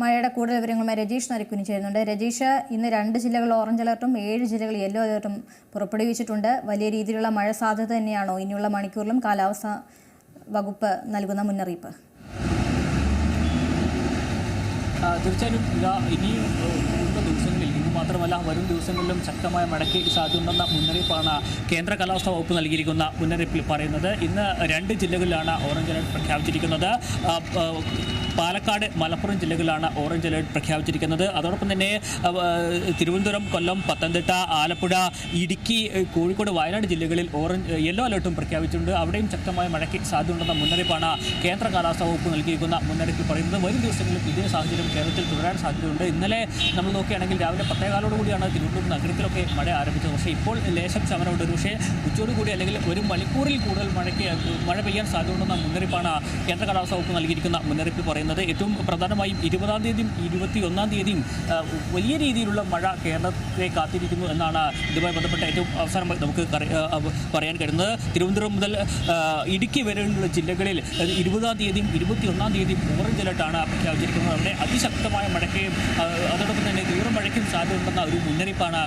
മഴയുടെ കൂടുതൽ വിവരങ്ങളുമായി രജീഷ് നരിക്കുനി ചേരുന്നുണ്ട്. രജീഷ്, ഇന്ന് 2 ജില്ലകൾ ഓറഞ്ച് അലർട്ടും 7 ജില്ലകൾ യെല്ലോ അലർട്ടും പുറപ്പെടുവിച്ചിട്ടുണ്ട്. വലിയ രീതിയിലുള്ള മഴ സാധ്യത തന്നെയാണോ ഇനിയുള്ള മണിക്കൂറിലും കാലാവസ്ഥാ വകുപ്പ് നൽകുന്ന മുന്നറിയിപ്പ്? തീർച്ചയായും ഇനിയും ദിവസങ്ങളിൽ ഇന്ന് മാത്രമല്ല വരും ദിവസങ്ങളിലും ശക്തമായ മഴയ്ക്ക് സാധ്യതയുണ്ടെന്ന മുന്നറിയിപ്പാണ് കേന്ദ്ര കാലാവസ്ഥാ വകുപ്പ് നൽകിയിരിക്കുന്ന മുന്നറിയിപ്പിൽ പറയുന്നത്. ഇന്ന് 2 ജില്ലകളിലാണ് ഓറഞ്ച് അലർട്ട് പ്രഖ്യാപിച്ചിരിക്കുന്നത്. പാലക്കാട്, മലപ്പുറം ജില്ലകളിലാണ് ഓറഞ്ച് അലർട്ട് പ്രഖ്യാപിച്ചിരിക്കുന്നത്. അതോടൊപ്പം തന്നെ തിരുവനന്തപുരം, കൊല്ലം, പത്തനംതിട്ട, ആലപ്പുഴ, ഇടുക്കി, കോഴിക്കോട്, വയനാട് ജില്ലകളിൽ യെല്ലോ അലർട്ടും പ്രഖ്യാപിച്ചിട്ടുണ്ട്. അവിടെയും ശക്തമായ മഴയ്ക്ക് സാധ്യതയുണ്ടെന്ന മുന്നറിയിപ്പാണ് കേന്ദ്ര കാലാവസ്ഥാ വകുപ്പ് നൽകിയിരിക്കുന്ന മുന്നറിയിപ്പിൽ പറയുന്നത്. വരും ദിവസങ്ങളിലും ഇതേ സാഹചര്യം കേരളത്തിൽ തുടരാൻ സാധ്യതയുണ്ട്. ഇന്നലെ നമ്മൾ നോക്കുകയാണെങ്കിൽ രാവിലെ 10:15 കൂടിയാണ് തിരുവനന്തപുരം നഗരത്തിലൊക്കെ മഴ ആരംഭിച്ചത്. പക്ഷേ ഇപ്പോൾ ലേശം ശമനമുണ്ട്. പക്ഷേ ഉച്ചയോടുകൂടി അല്ലെങ്കിൽ ഒരു മണിക്കൂറിൽ കൂടുതൽ മഴ പെയ്യാൻ സാധ്യതയുണ്ടെന്ന മുന്നറിയിപ്പാണ് കേന്ദ്ര കാലാവസ്ഥാ വകുപ്പ് നൽകിയിരിക്കുന്ന മുന്നറിയിപ്പിൽ പറയുന്നത്. ഏറ്റവും പ്രധാനമായും 20-ാം തീയതിയും 21-ാം തീയതിയും വലിയ രീതിയിലുള്ള മഴ കേരളത്തെ കാത്തിരിക്കുന്നു എന്നാണ് ഇതുമായി ബന്ധപ്പെട്ട ഏറ്റവും അവസാനമായി നമുക്ക് പറയാൻ കഴിയുന്നത്. തിരുവനന്തപുരം മുതൽ ഇടുക്കി വരെയുള്ള ജില്ലകളിൽ 20-ാം തീയതിയും 21-ാം തീയതിയും ഓറഞ്ച് അലർട്ടാണ് പ്രഖ്യാപിച്ചിരിക്കുന്നത്. അവിടെ അതിശക്തമായ മഴയ്ക്കും അതോടൊപ്പം തന്നെ തീവ്ര മഴയ്ക്കും സാധ്യതയുണ്ടെന്ന ഒരു മുന്നറിയിപ്പാണ്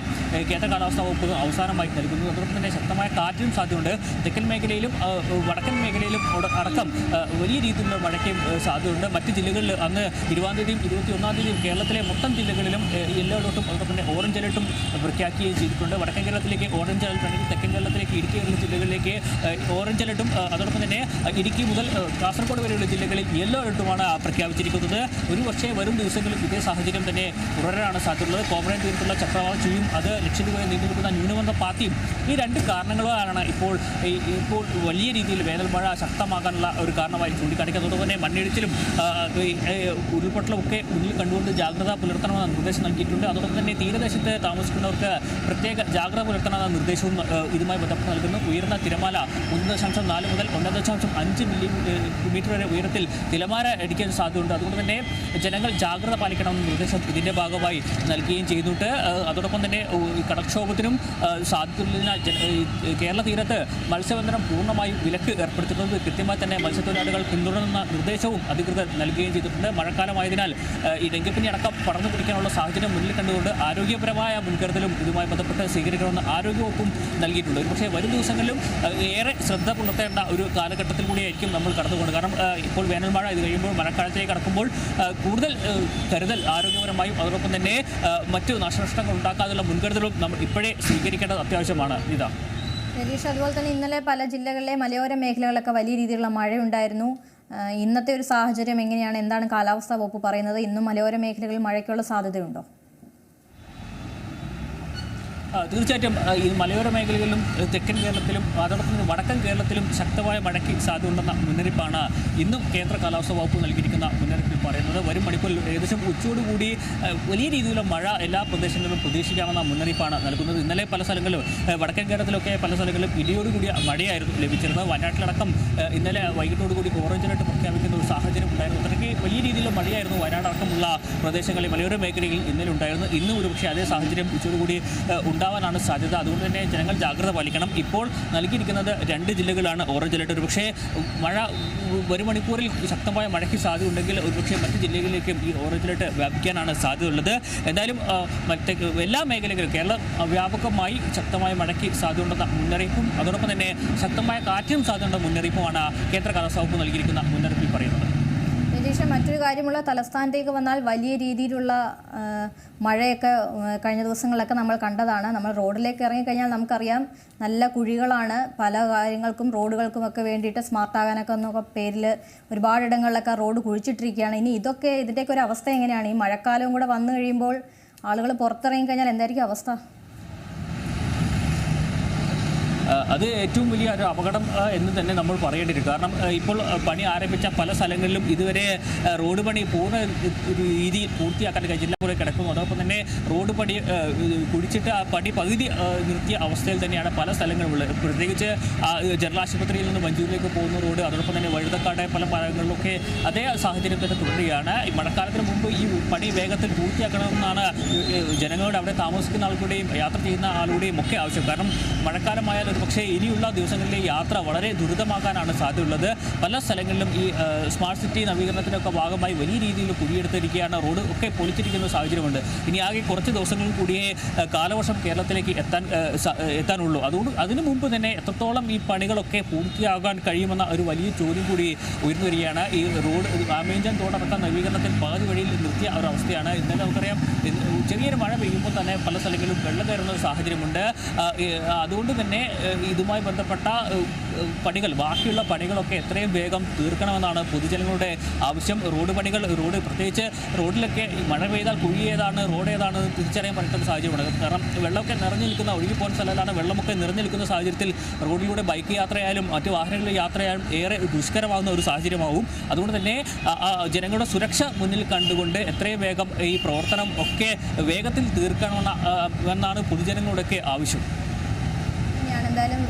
കേന്ദ്ര കാലാവസ്ഥാ വകുപ്പ് അവസാനമായി നൽകുന്നത്. അതോടൊപ്പം തന്നെ ശക്തമായ കാറ്റിനും സാധ്യതയുണ്ട്. തെക്കൻ മേഖലയിലും വടക്കൻ മേഖലയിലും അടക്കം വലിയ രീതിയിലുള്ള മഴയ്ക്കും സാധ്യതയുണ്ട്. മറ്റ് ജില്ലകളിൽ അന്ന് 20-ാം തീയതിയും 21-ാം തീയതിയും കേരളത്തിലെ മൊത്തം ജില്ലകളിലും യെല്ലോ അലർട്ടും അതോടൊപ്പം തന്നെ ഓറഞ്ച് അലർട്ടും പ്രഖ്യാപിക്കുകയും ചെയ്തിട്ടുണ്ട്. വടക്കൻ കേരളത്തിലേക്ക് ഓറഞ്ച് അലർട്ട് അല്ലെങ്കിൽ തെക്കൻ കേരളത്തിലേക്ക് ഇടുക്കി വരെയുള്ള ജില്ലകളിലേക്ക് ഓറഞ്ച് അലർട്ടും അതോടൊപ്പം തന്നെ ഇടുക്കി മുതൽ കാസർഗോഡ് വരെയുള്ള ജില്ലകളിൽ യെല്ലോ അലർട്ടുമാണ് പ്രഖ്യാപിച്ചിരിക്കുന്നത്. ഒരു പക്ഷേ വരും ദിവസങ്ങളിൽ ഇതേ സാഹചര്യം തന്നെ തുടരാനാണ് സാധ്യതയുള്ളത്. കോമറൻ തീരത്തുള്ള ചക്രവാത ചുഴിയും അത് ലക്ഷദ്വീപ് വരെ നീണ്ടു നിൽക്കുന്ന ന്യൂനമർദ്ദ പാത്തിയും ഈ 2 കാരണങ്ങളാണ് ഇപ്പോൾ വലിയ രീതിയിൽ വേനൽ മഴ ശക്തമാകാനുള്ള ഒരു കാരണമായി ചൂണ്ടിക്കാണിക്കുന്നത്. അതുകൊണ്ട് തന്നെ മണ്ണിടിച്ചിലും ഉരുൾപൊട്ടലും ഒക്കെ മുന്നിൽ കണ്ടുകൊണ്ട് ജാഗ്രത പുലർത്തണമെന്ന നിർദ്ദേശം നൽകിയിട്ടുണ്ട്. അതോടൊപ്പം തന്നെ തീരദേശത്ത് താമസിക്കുന്നവർക്ക് പ്രത്യേക ജാഗ്രത പുലർത്തണമെന്ന നിർദ്ദേശവും ഇതുമായി ബന്ധപ്പെട്ട് നൽകുന്നു. ഉയർന്ന തിരമാല 1.4 മുതൽ 1.5 മില്ലിമീറ്റർ വരെ ഉയരത്തിൽ തിരമാല അടിക്കാൻ സാധ്യതയുണ്ട്. അതുകൊണ്ട് തന്നെ ജനങ്ങൾ ജാഗ്രത പാലിക്കണമെന്ന നിർദ്ദേശം ഇതിൻ്റെ ഭാഗമായി നൽകുകയും ചെയ്യുന്നുണ്ട്. അതോടൊപ്പം തന്നെ കടൽക്ഷോഭത്തിനും സാധ്യതയുള്ളതിനാൽ കേരള തീരത്ത് മത്സ്യബന്ധനം പൂർണ്ണമായും വിലക്ക് ഏർപ്പെടുത്തുന്നത് കൃത്യമായി തന്നെ മത്സ്യത്തൊഴിലാളികൾ പിന്തുടരുന്ന നിർദ്ദേശവും അധികൃതർ നൽകുകയും ചെയ്തിട്ടുണ്ട്. മഴക്കാലമായതിനാൽ ഈ ഡെങ്കിപ്പനി അടക്കം പടർന്നു പിടിക്കാനുള്ള സാഹചര്യം മുന്നിൽ കണ്ടുകൊണ്ട് ആരോഗ്യപരമായ മുൻകരുതലും ഇതുമായി ബന്ധപ്പെട്ട് സ്വീകരിക്കണമെന്ന് ആരോഗ്യവകുപ്പും നൽകിയിട്ടുണ്ട്. പക്ഷേ വരും ദിവസങ്ങളിലും ഏറെ ശ്രദ്ധ പുലർത്തേണ്ട ഒരു കാലഘട്ടത്തിൽ കൂടിയായിരിക്കും നമ്മൾ കടന്നുകൊണ്ട്. കാരണം ഇപ്പോൾ വേനൽ മഴ ഇത് കഴിയുമ്പോൾ മഴക്കാലത്തേക്ക് കടക്കുമ്പോൾ കൂടുതൽ കരുതൽ ആരോഗ്യപരമായും അതോടൊപ്പം തന്നെ മറ്റ് നാശനഷ്ടങ്ങൾ ഉണ്ടാക്കാനുള്ള മുൻകരുതലും നമ്മൾ ഇപ്പോഴേ സ്വീകരിക്കേണ്ടത് അത്യാവശ്യമാണ്. ഇതാ രജീഷ്, അതുപോലെ തന്നെ ഇന്നലെ പല ജില്ലകളിലെ മലയോര മേഖലകളിലൊക്കെ വലിയ രീതിയിലുള്ള മഴയുണ്ടായിരുന്നു. ഇന്നത്തെ ഒരു സാഹചര്യം എങ്ങനെയാണ്? എന്താണ് കാലാവസ്ഥാ വകുപ്പ് പറയുന്നത്? ഇന്നും മലയോര മേഖലകളിൽ മഴയ്ക്കുള്ള സാധ്യതയുണ്ടോ? തീർച്ചയായിട്ടും ഈ മലയോര മേഖലകളിലും തെക്കൻ കേരളത്തിലും അതോടൊപ്പം വടക്കൻ കേരളത്തിലും ശക്തമായ മഴയ്ക്ക് സാധ്യതയുണ്ടെന്ന മുന്നറിയിപ്പാണ് ഇന്നും കേന്ദ്ര കാലാവസ്ഥാ വകുപ്പ് നൽകിയിരിക്കുന്ന മുന്നറിയിപ്പിൽ പറയുന്നത്. വരും മണിക്കൂറിൽ ഏകദേശം ഉച്ചയോടുകൂടി വലിയ രീതിയിലുള്ള മഴ എല്ലാ പ്രദേശങ്ങളിലും പ്രതീക്ഷിക്കാമെന്ന മുന്നറിയിപ്പാണ് നൽകുന്നത്. ഇന്നലെ പല സ്ഥലങ്ങളിലും വടക്കൻ കേരളത്തിലൊക്കെ പല സ്ഥലങ്ങളിലും ഇടിയോടുകൂടിയ മഴയായിരുന്നു ലഭിച്ചിരുന്നത്. വയനാട്ടിലടക്കം ഇന്നലെ വൈകിട്ടോടുകൂടി ഓറഞ്ച് അലർട്ട് പ്രഖ്യാപിക്കുന്ന ഒരു സാഹചര്യം ഉണ്ടായിരുന്നു. അത്രയ്ക്ക് വലിയ രീതിയിലുള്ള മഴയായിരുന്നു വയനാടടക്കമുള്ള പ്രദേശങ്ങളിൽ മലയോര മേഖലയിൽ ഇന്നലെ ഉണ്ടായിരുന്നു. ഇന്നും ഒരുപക്ഷെ അതേ സാഹചര്യം ഉച്ചയോടുകൂടി ഉണ്ടാവാനാണ് സാധ്യത. അതുകൊണ്ട് തന്നെ ജനങ്ങൾ ജാഗ്രത പാലിക്കണം. ഇപ്പോൾ നൽകിയിരിക്കുന്നത് 2 ജില്ലകളാണ് ഓറഞ്ച് അലർട്ട്. ഒരുപക്ഷെ മഴ വരും മണിക്കൂറിൽ ശക്തമായ മഴയ്ക്ക് സാധ്യതയുണ്ടെങ്കിൽ ഒരുപക്ഷെ മറ്റ് ജില്ലകളിലേക്കും ഈ ഓറഞ്ച് അലർട്ട് വ്യാപിക്കാനാണ് സാധ്യതയുള്ളത്. എന്തായാലും എല്ലാ മേഖലകളിലും കേരളം വ്യാപകമായി ശക്തമായ മഴയ്ക്ക് സാധ്യതയുണ്ടെന്ന മുന്നറിയിപ്പും അതോടൊപ്പം തന്നെ ശക്തമായ കാറ്റിനും സാധ്യതയുണ്ടെന്ന മുന്നറിയിപ്പുമാണ് കേന്ദ്ര കാലാവസ്ഥാ വകുപ്പ് നൽകിയിരിക്കുന്ന മുന്നറിയിപ്പിൽ പറയുന്നത്. രജീഷ്, മറ്റൊരു കാര്യമുള്ള തലസ്ഥാനത്തേക്ക് വന്നാൽ വലിയ രീതിയിലുള്ള മഴയൊക്കെ കഴിഞ്ഞ ദിവസങ്ങളിലൊക്കെ നമ്മൾ കണ്ടതാണ്. നമ്മൾ റോഡിലേക്ക് ഇറങ്ങിക്കഴിഞ്ഞാൽ നമുക്കറിയാം നല്ല കുഴികളാണ്. പല കാര്യങ്ങൾക്കും റോഡുകൾക്കുമൊക്കെ വേണ്ടിയിട്ട് സ്മാർട്ടാകാനൊക്കെ എന്നൊക്കെ പേരിൽ ഒരുപാടിടങ്ങളിലൊക്കെ റോഡ് കുഴിച്ചിട്ടിരിക്കുകയാണ്. ഇനി ഇതിൻ്റെയൊക്കെ ഒരു അവസ്ഥ എങ്ങനെയാണ്? ഈ മഴക്കാലവും കൂടെ വന്നു കഴിയുമ്പോൾ ആളുകൾ പുറത്തിറങ്ങിക്കഴിഞ്ഞാൽ എന്തായിരിക്കും അവസ്ഥ? അത് ഏറ്റവും വലിയ ഒരു അപകടം എന്ന് തന്നെ നമ്മൾ പറയേണ്ടി വരും. കാരണം ഇപ്പോൾ പണി ആരംഭിച്ച പല സ്ഥലങ്ങളിലും ഇതുവരെ റോഡ് പണി പൂർണ്ണ രീതിയിൽ പൂർത്തിയാക്കാൻ കഴിഞ്ഞില്ല. ഏറെക്കുറെ കിടക്കുന്നു. അതോടൊപ്പം തന്നെ റോഡ് പടി കുഴിച്ചിട്ട് ആ പടി പകുതി നിർത്തിയ അവസ്ഥയിൽ തന്നെയാണ് പല സ്ഥലങ്ങളുമുള്ളത്. പ്രത്യേകിച്ച് ജനറൽ ആശുപത്രിയിൽ നിന്ന് മഞ്ചൂരിലേക്ക് പോകുന്ന റോഡ്, അതോടൊപ്പം തന്നെ വഴുതക്കാട് പല ഭാഗങ്ങളിലൊക്കെ അതേ സാഹചര്യം തന്നെ തുടരുകയാണ്. ഈ മഴക്കാലത്തിന് മുമ്പ് ഈ പണി വേഗത്തിൽ പൂർത്തിയാക്കണമെന്നാണ് ജനങ്ങളുടെ അവിടെ താമസിക്കുന്ന ആളുകളുടെയും യാത്ര ചെയ്യുന്ന ആളുകളുടെയും ഒക്കെ ആവശ്യം. കാരണം മഴക്കാലമായാൽ ഒരു പക്ഷേ ഇനിയുള്ള ദിവസങ്ങളിലെ യാത്ര വളരെ ദുരിതമാകാനാണ് സാധ്യതയുള്ളത്. പല സ്ഥലങ്ങളിലും ഈ സ്മാർട്ട് സിറ്റി നവീകരണത്തിനൊക്കെ ഭാഗമായി വലിയ രീതിയിൽ കുഴിയെടുത്തിരിക്കുകയാണ്. റോഡ് ഒക്കെ പൊളിച്ചിരിക്കുന്ന സാഹചര്യമുണ്ട്. ഇനി ആകെ കുറച്ച് ദിവസങ്ങൾ കൂടിയേ കാലവർഷം കേരളത്തിലേക്ക് എത്താനുള്ളൂ. അതുകൊണ്ട് അതിനു മുമ്പ് തന്നെ എത്രത്തോളം ഈ പണികളൊക്കെ പൂർത്തിയാകാൻ കഴിയുമെന്ന ഒരു വലിയ ചോദ്യം കൂടി ഉയർന്നു വരികയാണ്. ഈ റോഡ് ആമേഞ്ചൻ തോടടക്കം നവീകരണത്തിൽ പകുതി വഴിയിൽ നിർത്തിയ ഒരു അവസ്ഥയാണ്. ഇന്നലെ നമുക്കറിയാം ചെറിയൊരു മഴ പെയ്യുമ്പോൾ തന്നെ പല സ്ഥലങ്ങളിലും വെള്ളം കയറുന്ന ഒരു സാഹചര്യമുണ്ട്. അതുകൊണ്ട് തന്നെ ഇതുമായി ബന്ധപ്പെട്ട പണികൾ, ബാക്കിയുള്ള പണികളൊക്കെ എത്രയും വേഗം തീർക്കണമെന്നാണ് പൊതുജനങ്ങളുടെ ആവശ്യം. റോഡ് പ്രത്യേകിച്ച് റോഡിലൊക്കെ മഴ പെയ്താൽ കുഴി ഏതാണ്, റോഡ് ഏതാണ് തിരിച്ചറിയാൻ പറ്റുന്ന സാഹചര്യമുണ്ട്. കാരണം വെള്ളമൊക്കെ നിറഞ്ഞു നിൽക്കുന്ന, ഒഴുകിപ്പോകുന്ന സ്ഥലത്താണ്. വെള്ളമൊക്കെ നിറഞ്ഞു നിൽക്കുന്ന സാഹചര്യത്തിൽ റോഡിലൂടെ ബൈക്ക് യാത്രയായാലും മറ്റു വാഹനങ്ങളിലെ യാത്രയായാലും ഏറെ ദുഷ്കരമാകുന്ന ഒരു സാഹചര്യമാവും. അതുകൊണ്ട് തന്നെ ജനങ്ങളുടെ സുരക്ഷ മുന്നിൽ കണ്ടുകൊണ്ട് എത്രയും വേഗം ഈ പ്രവർത്തനം ഒക്കെ വേഗത്തിൽ തീർക്കണമെന്നാണ് പൊതുജനങ്ങളുടെയൊക്കെ ആവശ്യം. എന്തായാലും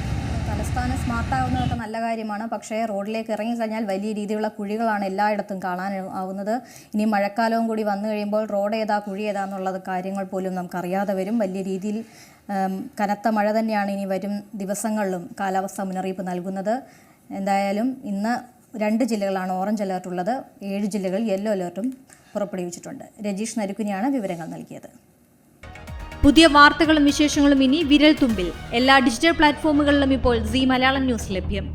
തലസ്ഥാനം സ്മാർട്ടാവുന്നതൊക്കെ നല്ല കാര്യമാണ്. പക്ഷേ റോഡിലേക്ക് ഇറങ്ങിക്കഴിഞ്ഞാൽ വലിയ രീതിയിലുള്ള കുഴികളാണ് എല്ലായിടത്തും കാണാനാവുന്നത്. ഇനി മഴക്കാലവും കൂടി വന്നു കഴിയുമ്പോൾ റോഡ് ഏതാ കുഴി ഏതാന്നുള്ളത് കാര്യങ്ങൾ പോലും നമുക്കറിയാതെ വരും. വലിയ രീതിയിൽ കനത്ത മഴ തന്നെയാണ് ഇനി വരും ദിവസങ്ങളിലും കാലാവസ്ഥാ മുന്നറിയിപ്പ് നൽകുന്നത്. എന്തായാലും ഇന്ന് 2 ജില്ലകളാണ് ഓറഞ്ച് അലേർട്ടുള്ളത്. 7 ജില്ലകളിൽ യെല്ലോ അലേർട്ടും പുറപ്പെടുവിച്ചിട്ടുണ്ട്. രജീഷ് നരുക്കുനിയാണ് വിവരങ്ങൾ നൽകിയത്. പുതിയ വാർത്തകളും വിശേഷങ്ങളും ഇനി വിരൽ തുമ്പിൽ. എല്ലാ ഡിജിറ്റൽ പ്ലാറ്റ്ഫോമുകളിലും ഇപ്പോൾ സീ മലയാളം ന്യൂസ് ലഭ്യം.